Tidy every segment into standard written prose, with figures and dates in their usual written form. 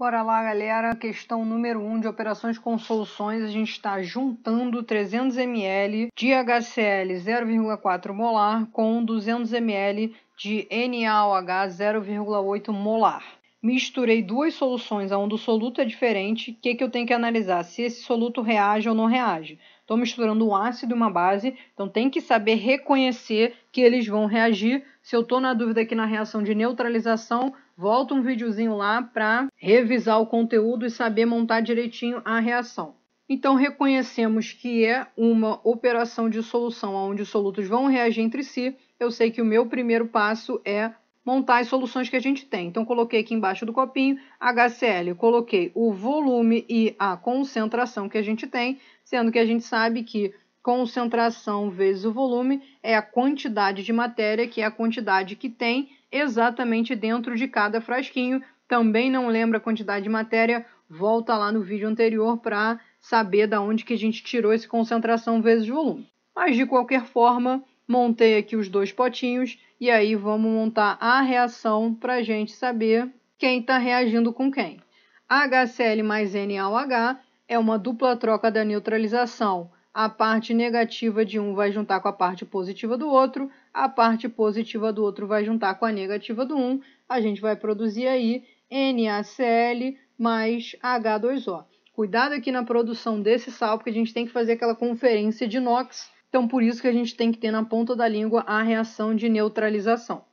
Bora lá, galera. Questão número 1 de operações com soluções. A gente está juntando 300 ml de HCl 0,4 molar com 200 ml de NaOH 0,8 molar. Misturei duas soluções onde o soluto é diferente. O que eu tenho que analisar? Se esse soluto reage ou não reage. Estou misturando um ácido e uma base, então tem que saber reconhecer que eles vão reagir. Se eu estou na dúvida aqui na reação de neutralização, volta um videozinho lá para revisar o conteúdo e saber montar direitinho a reação. Então reconhecemos que é uma operação de solução onde os solutos vão reagir entre si. Eu sei que o meu primeiro passo é montar as soluções que a gente tem. Então coloquei aqui embaixo do copinho HCl, coloquei o volume e a concentração que a gente tem, sendo que a gente sabe que concentração vezes o volume é a quantidade de matéria, que é a quantidade que tem exatamente dentro de cada frasquinho. Também não lembra a quantidade de matéria, volta lá no vídeo anterior para saber da onde que a gente tirou essa concentração vezes volume. Mas de qualquer forma, montei aqui os dois potinhos e aí vamos montar a reação para a gente saber quem está reagindo com quem. HCl mais NaOH é uma dupla troca da neutralização. A parte negativa de um vai juntar com a parte positiva do outro, a parte positiva do outro vai juntar com a negativa do um. A gente vai produzir aí NaCl mais H2O. Cuidado aqui na produção desse sal, porque a gente tem que fazer aquela conferência de inox. Então, por isso que a gente tem que ter na ponta da língua a reação de neutralização.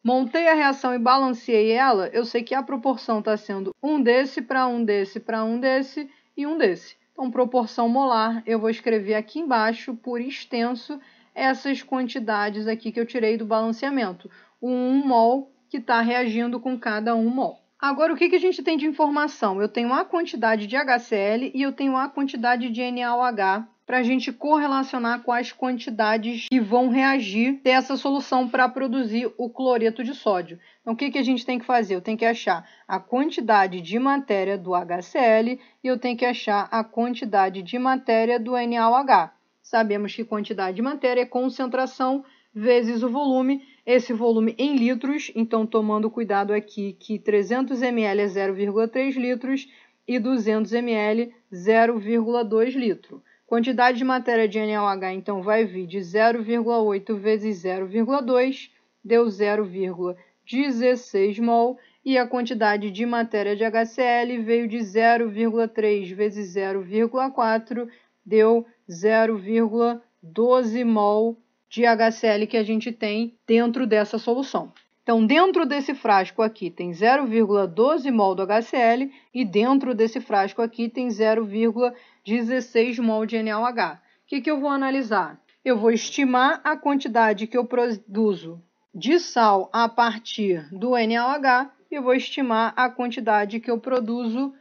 Montei a reação e balanceei ela, eu sei que a proporção está sendo um desse para um desse para um desse e um desse. Então, proporção molar, eu vou escrever aqui embaixo, por extenso, essas quantidades aqui que eu tirei do balanceamento. O 1 mol que está reagindo com cada 1 mol. Agora, o que a gente tem de informação? Eu tenho a quantidade de HCl e eu tenho a quantidade de NaOH para a gente correlacionar com as quantidades que vão reagir dessa solução para produzir o cloreto de sódio. Então, o que a gente tem que fazer? Eu tenho que achar a quantidade de matéria do HCl e eu tenho que achar a quantidade de matéria do NaOH. Sabemos que quantidade de matéria é concentração vezes o volume, esse volume em litros, então tomando cuidado aqui que 300 ml é 0,3 litros e 200 ml 0,2 litro. Quantidade de matéria de NaOH, então, vai vir de 0,8 vezes 0,2, deu 0,16 mol, e a quantidade de matéria de HCl veio de 0,3 vezes 0,4, deu 0,12 mol de HCl que a gente tem dentro dessa solução. Então, dentro desse frasco aqui tem 0,12 mol do HCl e dentro desse frasco aqui tem 0,16 mol de NaOH. O que eu vou analisar? Eu vou estimar a quantidade que eu produzo de sal a partir do NaOH e eu vou estimar a quantidade que eu produzo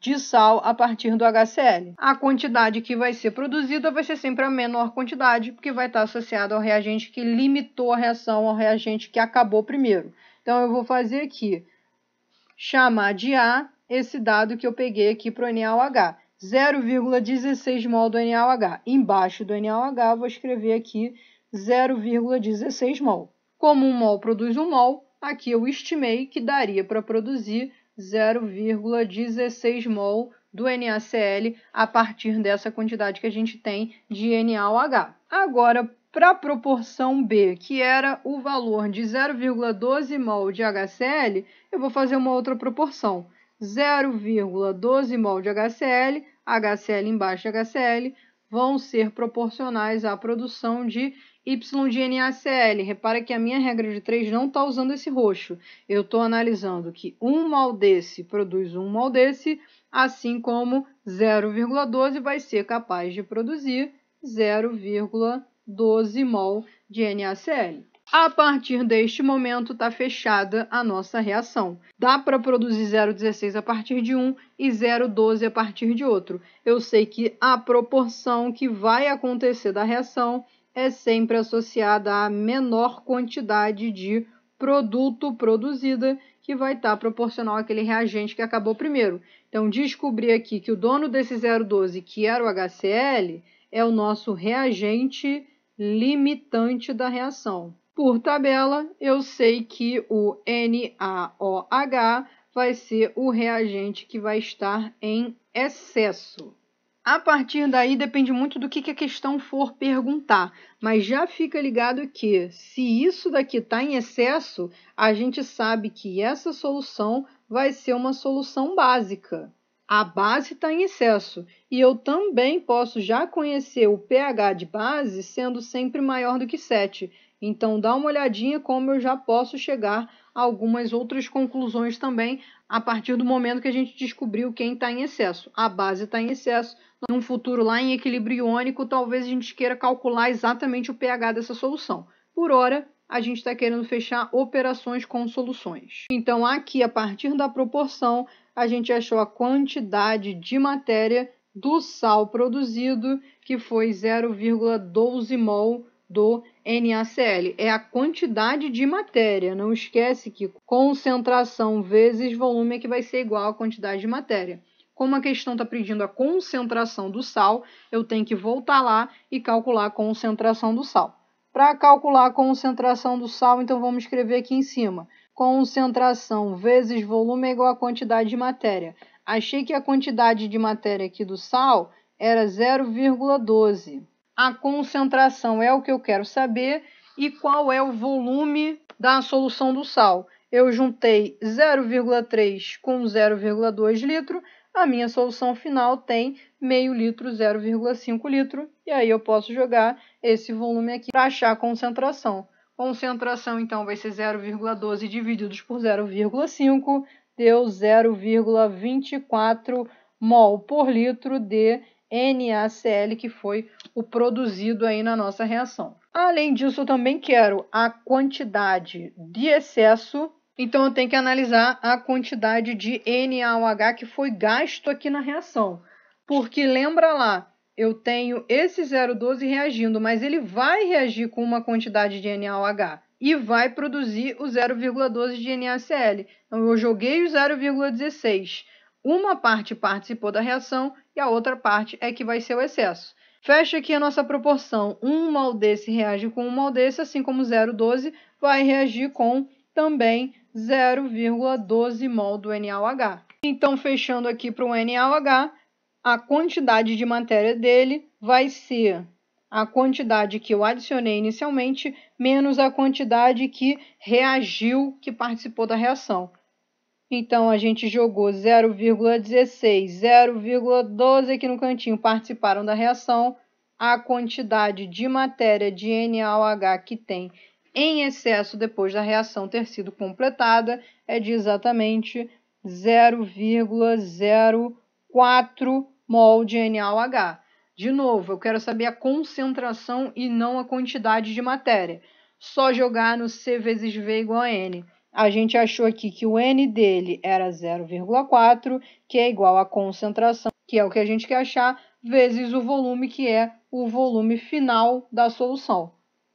de sal a partir do HCl. A quantidade que vai ser produzida vai ser sempre a menor quantidade, porque vai estar associada ao reagente que limitou a reação, ao reagente que acabou primeiro. Então, eu vou fazer aqui, chamar de A esse dado que eu peguei aqui para o NaOH. 0,16 mol do NaOH. Embaixo do NaOH, vou escrever aqui 0,16 mol. Como 1 mol produz 1 mol, aqui eu estimei que daria para produzir 0,16 mol do NaCl a partir dessa quantidade que a gente tem de NaOH. Agora, para a proporção B, que era o valor de 0,12 mol de HCl, eu vou fazer uma outra proporção. 0,12 mol de HCl, HCl embaixo de HCl, vão ser proporcionais à produção de Y de NaCl. Repara que a minha regra de 3 não está usando esse roxo. Eu estou analisando que 1 mol desse produz 1 mol desse, assim como 0,12 vai ser capaz de produzir 0,12 mol de NaCl. A partir deste momento está fechada a nossa reação. Dá para produzir 0,16 a partir de um e 0,12 a partir de outro. Eu sei que a proporção que vai acontecer da reação é sempre associada à menor quantidade de produto produzida, que vai estar proporcional àquele reagente que acabou primeiro. Então, descobri aqui que o dono desse 0,12, que era o HCl, é o nosso reagente limitante da reação. Por tabela, eu sei que o NaOH vai ser o reagente que vai estar em excesso. A partir daí depende muito do que a questão for perguntar, mas já fica ligado que se isso daqui está em excesso, a gente sabe que essa solução vai ser uma solução básica. A base está em excesso e eu também posso já conhecer o pH de base sendo sempre maior do que 7. Então dá uma olhadinha como eu já posso chegar a algumas outras conclusões também a partir do momento que a gente descobriu quem está em excesso. A base está em excesso. Num futuro lá em equilíbrio iônico, talvez a gente queira calcular exatamente o pH dessa solução. Por hora, a gente está querendo fechar operações com soluções. Então, aqui, a partir da proporção, a gente achou a quantidade de matéria do sal produzido, que foi 0,12 mol do NaCl. É a quantidade de matéria. Não esquece que concentração vezes volume é que vai ser igual à quantidade de matéria. Como a questão está pedindo a concentração do sal, eu tenho que voltar lá e calcular a concentração do sal. Para calcular a concentração do sal, então vamos escrever aqui em cima. Concentração vezes volume é igual à quantidade de matéria. Achei que a quantidade de matéria aqui do sal era 0,12. A concentração é o que eu quero saber e qual é o volume da solução do sal. Eu juntei 0,3 com 0,2 litro. A minha solução final tem meio litro, 0,5 litro, e aí eu posso jogar esse volume aqui para achar a concentração. Concentração, então, vai ser 0,12 divididos por 0,5, deu 0,24 mol por litro de NaCl, que foi o produzido aí na nossa reação. Além disso, eu também quero a quantidade de excesso. Então, eu tenho que analisar a quantidade de NaOH que foi gasto aqui na reação. Porque, lembra lá, eu tenho esse 0,12 reagindo, mas ele vai reagir com uma quantidade de NaOH e vai produzir o 0,12 de NaCl. Então, eu joguei o 0,16. Uma parte participou da reação e a outra parte é que vai ser o excesso. Fecha aqui a nossa proporção. 1 mol desse reage com 1 mol desse, assim como 0,12 vai reagir com também 0,12 mol do NaOH. Então, fechando aqui para o NaOH, a quantidade de matéria dele vai ser a quantidade que eu adicionei inicialmente, menos a quantidade que reagiu, que participou da reação. Então, a gente jogou 0,16, 0,12 aqui no cantinho, participaram da reação. A quantidade de matéria de NaOH que tem em excesso depois da reação ter sido completada é de exatamente 0,04 mol de NaOH. De novo, eu quero saber a concentração e não a quantidade de matéria. Só jogar no C vezes V igual a N. A gente achou aqui que o N dele era 0,4, que é igual à concentração, que é o que a gente quer achar, vezes o volume, que é o volume final da solução,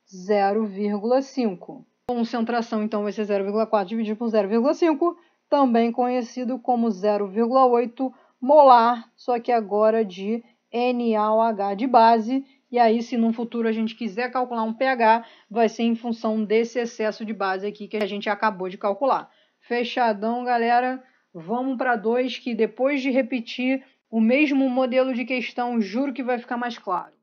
0,5. Concentração, então, vai ser 0,4 dividido por 0,5, também conhecido como 0,8 molar, só que agora de NaOH de base. E aí, se no futuro a gente quiser calcular um pH, vai ser em função desse excesso de base aqui que a gente acabou de calcular. Fechadão, galera. Vamos para 2, que depois de repetir o mesmo modelo de questão, juro que vai ficar mais claro.